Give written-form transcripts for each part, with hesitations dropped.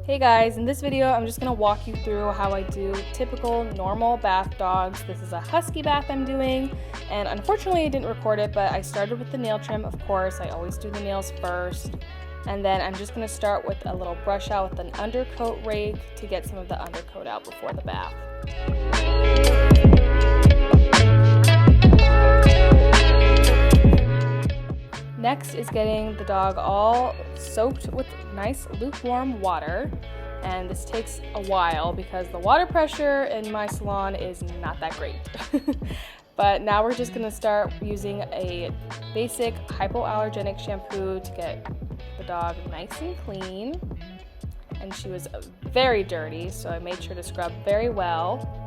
Hey guys, in this video I'm just going to walk you through how I do typical normal bath dogs. This is a husky bath I'm doing, and unfortunately I didn't record it, but I started with the nail trim, of course. I always do the nails first, and then I'm just going to start with a little brush out with an undercoat rake to get some of the undercoat out before the bath. Next is getting the dog all soaked with nice lukewarm water, and this takes a while because the water pressure in my salon is not that great. But now we're just going to start using a basic hypoallergenic shampoo to get the dog nice and clean. And she was very dirty, so I made sure to scrub very well.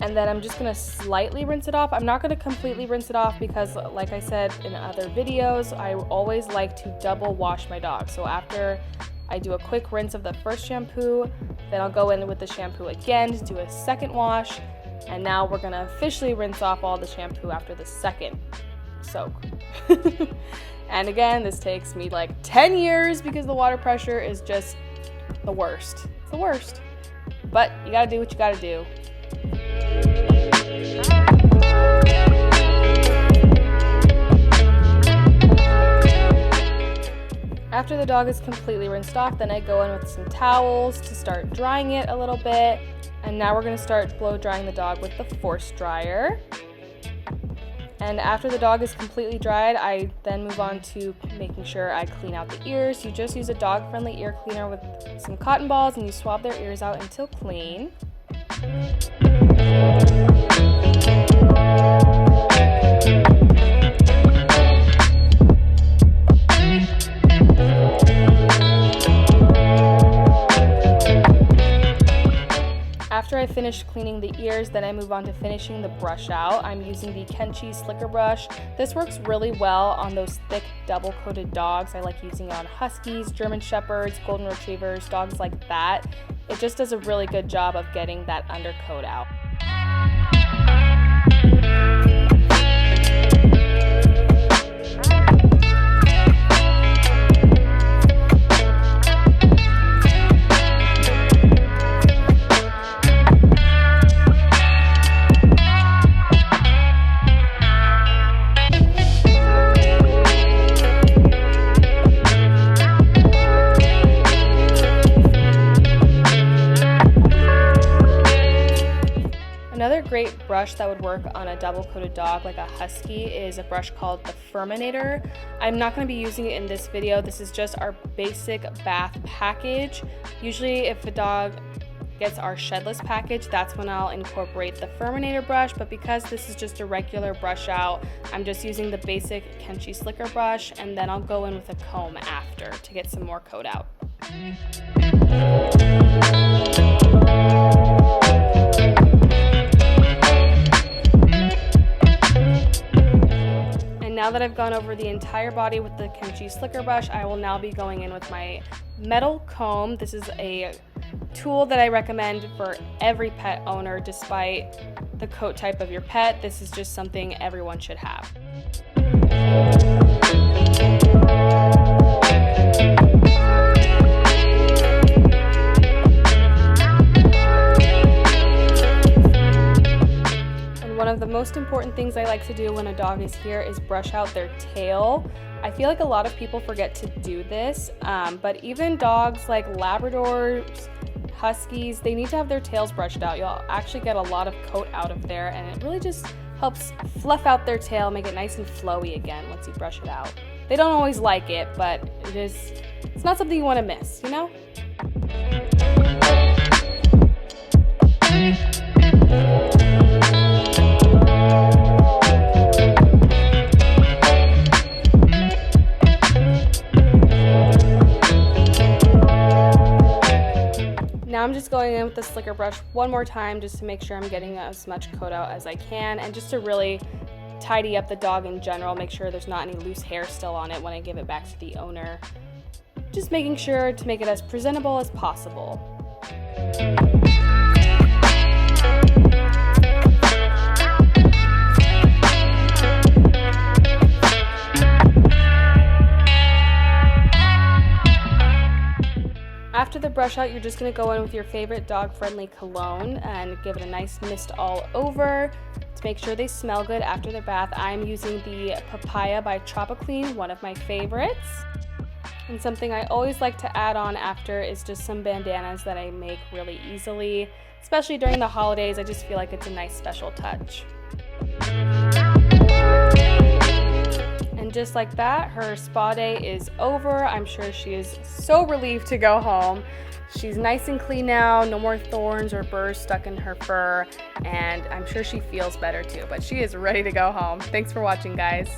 And then I'm just going to slightly rinse it off. I'm not going to completely rinse it off because, like I said in other videos, I always like to double wash my dog. So after I do a quick rinse of the first shampoo, then I'll go in with the shampoo again to do a second wash. And now we're going to officially rinse off all the shampoo after the second soak. And again, this takes me like 10 years because the water pressure is just the worst. It's the worst. But you got to do what you got to do. After the dog is completely rinsed off, then I go in with some towels to start drying it a little bit. And now we're going to start blow drying the dog with the force dryer. And after the dog is completely dried, I then move on to making sure I clean out the ears. You just use a dog-friendly ear cleaner with some cotton balls and you swab their ears out until clean. After I finish cleaning the ears, then I move on to finishing the brush out. I'm using the Kenchi Slicker Brush. This works really well on those thick double-coated dogs. I like using it on Huskies, German Shepherds, Golden Retrievers, dogs like that. It just does a really good job of getting that undercoat out. Another great brush that would work on a double-coated dog like a husky is a brush called the Furminator. I'm not going to be using it in this video. This is just our basic bath package. Usually if a dog gets our shedless package, that's when I'll incorporate the Furminator brush, but because this is just a regular brush out, I'm just using the basic Kenchi Slicker brush, and then I'll go in with a comb after to get some more coat out. Now that I've gone over the entire body with the Kenchi Slicker Brush, I will now be going in with my metal comb. This is a tool that I recommend for every pet owner, despite the coat type of your pet. This is just something everyone should have. One of the most important things I like to do when a dog is here is brush out their tail. I feel like a lot of people forget to do this, but even dogs like Labradors, Huskies, they need to have their tails brushed out. You'll actually get a lot of coat out of there, and it really just helps fluff out their tail, make it nice and flowy again once you brush it out. They don't always like it, but it's not something you want to miss, you know? Now I'm just going in with the slicker brush one more time just to make sure I'm getting as much coat out as I can, and just to really tidy up the dog in general, make sure there's not any loose hair still on it when I give it back to the owner. Just making sure to make it as presentable as possible. after the brush out, you're just going to go in with your favorite dog-friendly cologne and give it a nice mist all over to make sure they smell good after the bath. I'm using the Papaya by Tropiclean, one of my favorites. And something I always like to add on after is just some bandanas that I make really easily, especially during the holidays. I just feel like it's a nice special touch. And just like that, her spa day is over. I'm sure she is so relieved to go home. She's nice and clean now, no more thorns or burrs stuck in her fur, and I'm sure she feels better too, but she is ready to go home. Thanks for watching, guys.